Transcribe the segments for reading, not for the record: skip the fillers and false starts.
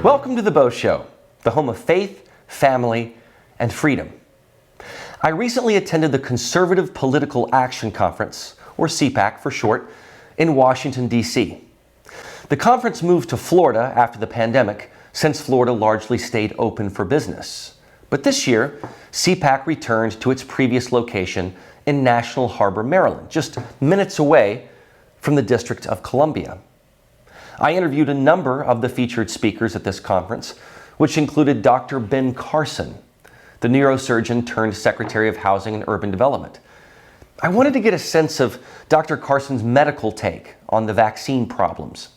Welcome to the Beau Show, the home of faith, family, and freedom. I recently attended the Conservative Political Action Conference, or CPAC for short, in Washington, D.C. The conference moved to Florida after the pandemic, since Florida largely stayed open for business. But this year, CPAC returned to its previous location in National Harbor, Maryland, just minutes away from the District of Columbia. I interviewed a number of the featured speakers at this conference, which included Dr. Ben Carson, the neurosurgeon turned Secretary of Housing and Urban Development. I wanted to get a sense of Dr. Carson's medical take on the vaccine problems,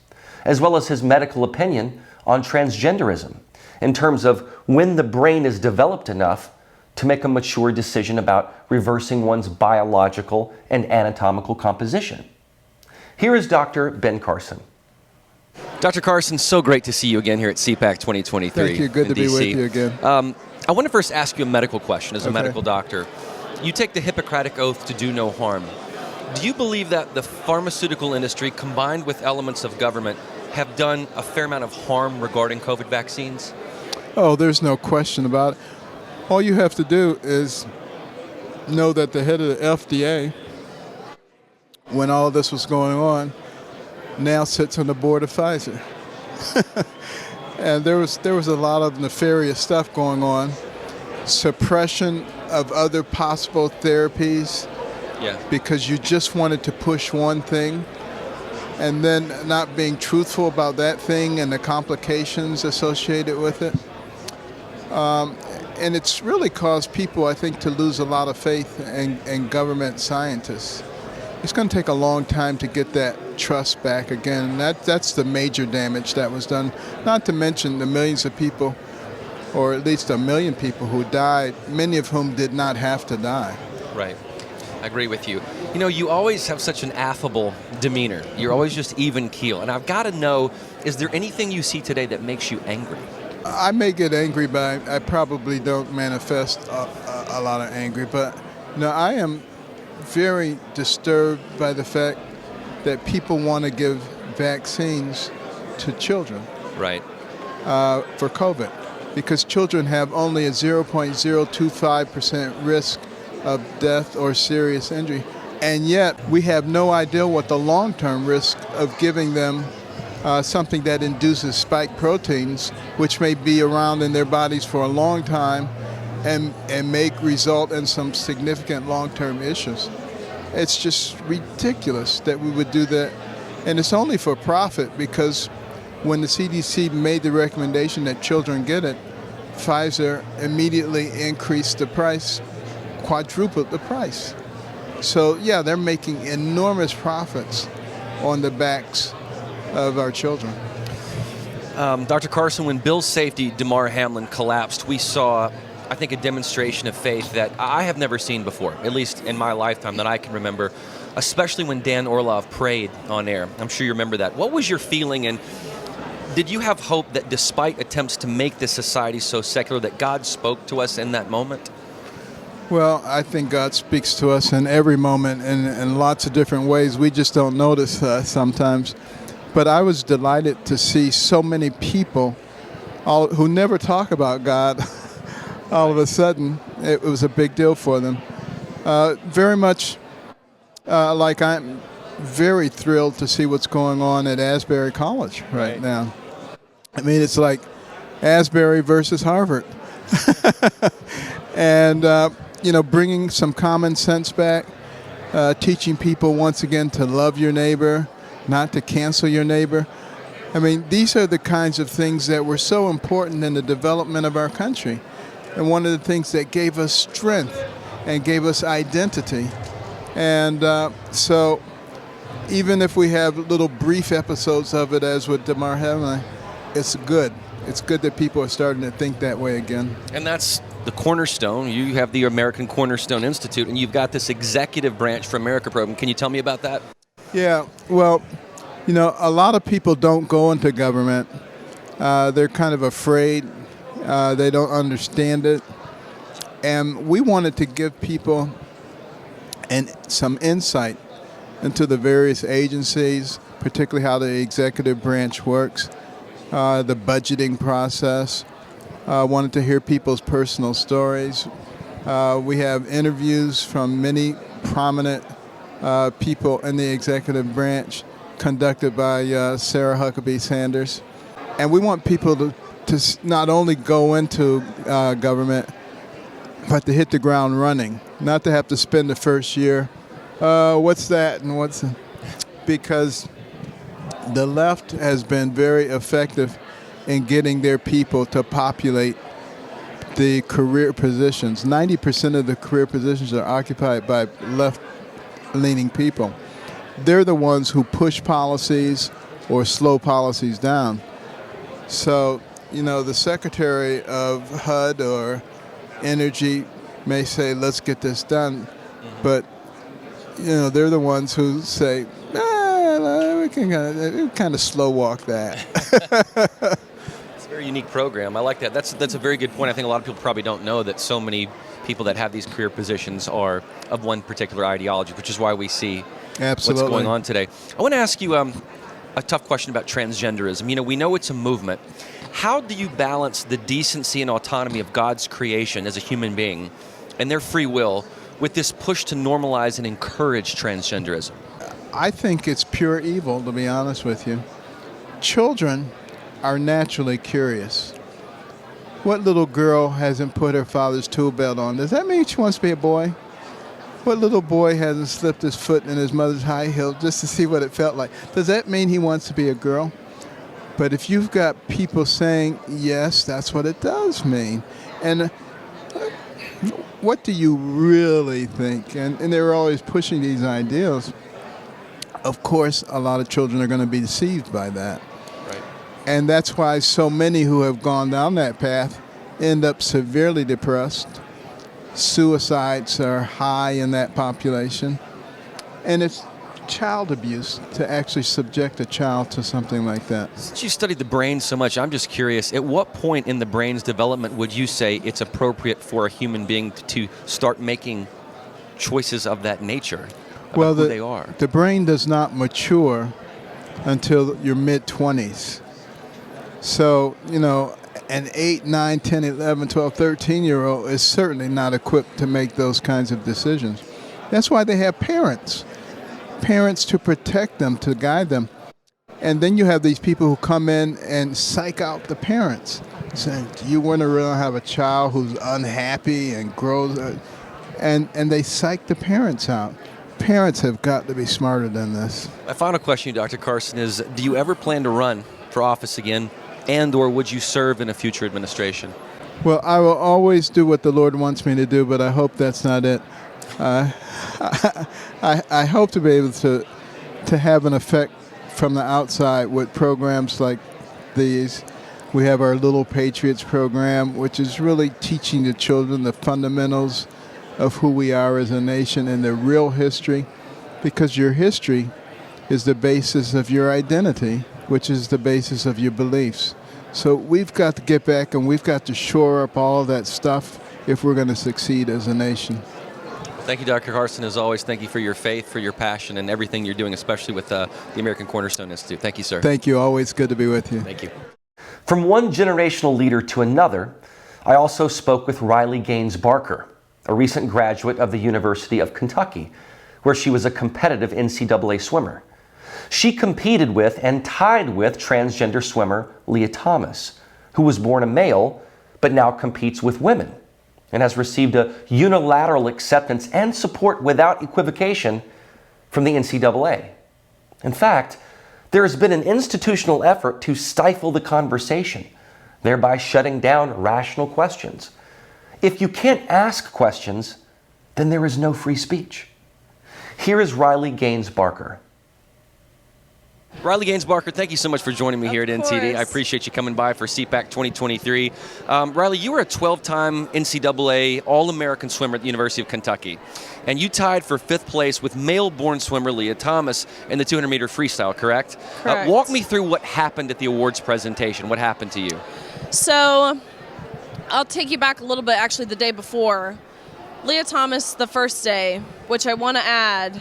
as well as his medical opinion on transgenderism, in terms of when the brain is developed enough to make a mature decision about reversing one's biological and anatomical composition. Here is Dr. Ben Carson. Dr. Carson, so great to see you again here at CPAC 2023. Thank you. Good to be with you again. I want to first ask you a medical question as a medical doctor. You take the Hippocratic Oath to do no harm. Do you believe that the pharmaceutical industry, combined with elements of government, have done a fair amount of harm regarding COVID vaccines? Oh, there's no question about it. All you have to do is know that the head of the FDA, when all this was going on, now sits on the board of Pfizer. And there was a lot of nefarious stuff going on. Suppression of other possible therapies. Yeah. Because you just wanted to push one thing, and then not being truthful about that thing and the complications associated with it. And it's really caused people, I think, to lose a lot of faith in government scientists. It's going to take a long time to get that trust back again. And that's the major damage that was done, not to mention the millions of people, or at least 1 million people who died, many of whom did not have to die. Right. I agree with you. You know, you always have such an affable demeanor. You're always just even keel. And I've got to know, is there anything you see today that makes you angry? I may get angry, but I probably don't manifest a lot of anger. But no, I am very disturbed by the fact that people want to give vaccines to children. Right. For COVID, because children have only a 0.025% risk of death or serious injury. And yet we have no idea what the long-term risk of giving them something that induces spike proteins, which may be around in their bodies for a long time and may result in some significant long-term issues. It's just ridiculous that we would do that. And it's only for profit, because when the CDC made the recommendation that children get it, Pfizer immediately increased the price, quadrupled the price. So yeah, they're making enormous profits on the backs of our children. Dr. Carson, when Bill's safety, Damar Hamlin, collapsed, we saw, I think, a demonstration of faith that I have never seen before, at least in my lifetime that I can remember, especially when Dan Orlov prayed on air. I'm sure you remember that. What was your feeling, and did you have hope that despite attempts to make this society so secular, that God spoke to us in that moment? Well, I think God speaks to us in every moment in lots of different ways. We just don't notice sometimes. But I was delighted to see so many people who never talk about God. All of a sudden, it was a big deal for them. Very much like I'm very thrilled to see what's going on at Asbury College right now. I mean, it's like Asbury versus Harvard. And, bringing some common sense back, teaching people once again to love your neighbor, not to cancel your neighbor. I mean, these are the kinds of things that were so important in the development of our country. And one of the things that gave us strength and gave us identity. And so even if we have little brief episodes of it, as with Damar Hamlin, it's good. It's good that people are starting to think that way again. And that's the cornerstone. You have the American Cornerstone Institute, and you've got this executive branch for America program. Can you tell me about that? Yeah, well, a lot of people don't go into government. They're kind of afraid. They don't understand it. And we wanted to give people some insight into the various agencies, particularly how the executive branch works, the budgeting process. Wanted to hear people's personal stories. We have interviews from many prominent people in the executive branch conducted by Sarah Huckabee Sanders. And we want people to not only go into government, but to hit the ground running, not to have to spend the first year, what's that and what's... Because the left has been very effective in getting their people to populate the career positions. 90% of the career positions are occupied by left-leaning people. They're the ones who push policies or slow policies down. So, the Secretary of HUD or Energy may say, let's get this done. But, they're the ones who say, we can kind of slow walk that. It's a very unique program. I like that. That's a very good point. I think a lot of people probably don't know that so many people that have these career positions are of one particular ideology, which is why we see Absolutely. what's going on today. I want to ask you a tough question about transgenderism. We know it's a movement. How do you balance the decency and autonomy of God's creation as a human being and their free will with this push to normalize and encourage transgenderism? I think it's pure evil, to be honest with you. Children are naturally curious. What little girl hasn't put her father's tool belt on? Does that mean she wants to be a boy? What little boy hasn't slipped his foot in his mother's high heel just to see what it felt like? Does that mean he wants to be a girl? But if you've got people saying, yes, that's what it does mean. And what do you really think? And they're always pushing these ideals. Of course, a lot of children are going to be deceived by that. Right. And that's why so many who have gone down that path end up severely depressed. Suicides are high in that population. And it's child abuse to actually subject a child to something like that. Since you studied the brain so much, I'm just curious, at what point in the brain's development would you say it's appropriate for a human being to start making choices of that nature about who they are? The brain does not mature until your mid-20s. So, an 8, 9, 10, 11, 12, 13-year-old is certainly not equipped to make those kinds of decisions. That's why they have parents to protect them, to guide them. And then you have these people who come in and psych out the parents, saying, do you want to really have a child who's unhappy and grows? And they psych the parents out. Parents have got to be smarter than this. My final question, Dr. Carson, is do you ever plan to run for office again, and or would you serve in a future administration? Well, I will always do what the Lord wants me to do, but I hope that's not it. I hope to be able to have an effect from the outside with programs like these. We have our Little Patriots program, which is really teaching the children the fundamentals of who we are as a nation and the real history, because your history is the basis of your identity, which is the basis of your beliefs. So we've got to get back and we've got to shore up all of that stuff if we're going to succeed as a nation. Thank you, Dr. Carson. As always, thank you for your faith, for your passion, and everything you're doing, especially with the American Cornerstone Institute. Thank you, sir. Thank you. Always good to be with you. Thank you. From one generational leader to another, I also spoke with Riley Gaines Barker, a recent graduate of the University of Kentucky, where she was a competitive NCAA swimmer. She competed with and tied with transgender swimmer Lia Thomas, who was born a male but now competes with women and has received a unilateral acceptance and support without equivocation from the NCAA. In fact, there has been an institutional effort to stifle the conversation, thereby shutting down rational questions. If you can't ask questions, then there is no free speech. Here is Riley Gaines Barker. Riley Gaines Barker, thank you so much for joining me here at NTD. I appreciate you coming by for CPAC 2023. Riley, you were a 12-time NCAA All-American swimmer at the University of Kentucky, and you tied for 5th place with male-born swimmer Lia Thomas in the 200-meter freestyle, correct? Correct. Walk me through what happened at the awards presentation. What happened to you? So I'll take you back a little bit, actually, the day before. Lia Thomas, the first day, which I want to add,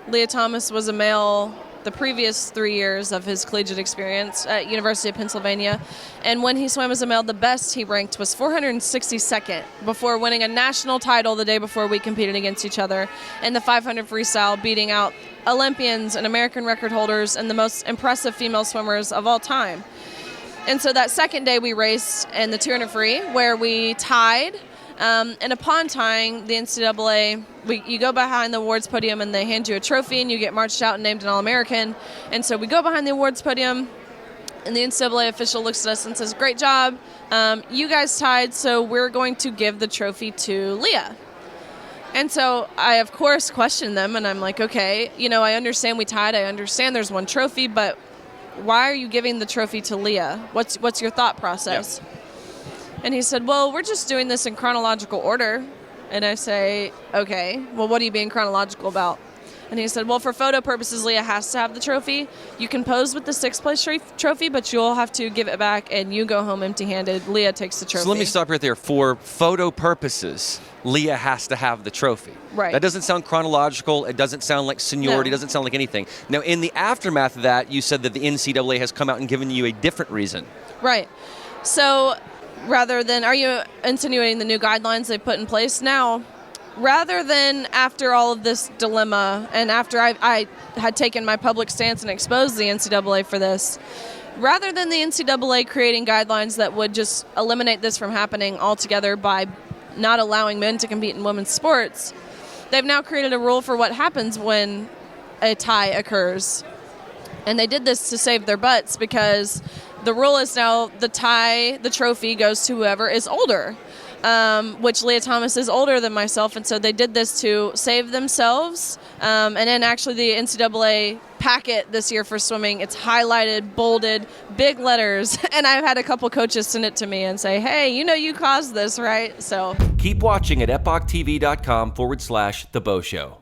Lia Thomas was a male the previous 3 years of his collegiate experience at University of Pennsylvania. And when he swam as a male, the best he ranked was 462nd before winning a national title the day before we competed against each other in the 500 freestyle, beating out Olympians and American record holders and the most impressive female swimmers of all time. And so that second day we raced in the 200 free where we tied. And upon tying, the NCAA, you go behind the awards podium and they hand you a trophy and you get marched out and named an All-American. And so we go behind the awards podium and the NCAA official looks at us and says, "Great job, you guys tied, so we're going to give the trophy to Lia." And so I, of course, questioned them and I'm like, okay, I understand we tied, I understand there's one trophy, but why are you giving the trophy to Lia? What's your thought process? Yeah. And he said, "Well, we're just doing this in chronological order." And I say, "Okay, well, what are you being chronological about?" And he said, "Well, for photo purposes, Lia has to have the trophy. You can pose with the 6th place trophy, but you'll have to give it back and you go home empty-handed. Lia takes the trophy." So let me stop right there. For photo purposes, Lia has to have the trophy. Right. That doesn't sound chronological. It doesn't sound like seniority. It doesn't sound like anything. Now, in the aftermath of that, you said that the NCAA has come out and given you a different reason. Right. So rather than, are you insinuating the new guidelines they put in place now? Rather than after all of this dilemma and after I had taken my public stance and exposed the NCAA for this, rather than the NCAA creating guidelines that would just eliminate this from happening altogether by not allowing men to compete in women's sports, they've now created a rule for what happens when a tie occurs. And they did this to save their butts because the rule is now the trophy goes to whoever is older, which Lia Thomas is older than myself, and so they did this to save themselves. And then actually the NCAA packet this year for swimming, it's highlighted, bolded, big letters, and I've had a couple coaches send it to me and say, "Hey, you caused this, right?" So keep watching at epochtv.com/The Beau Show.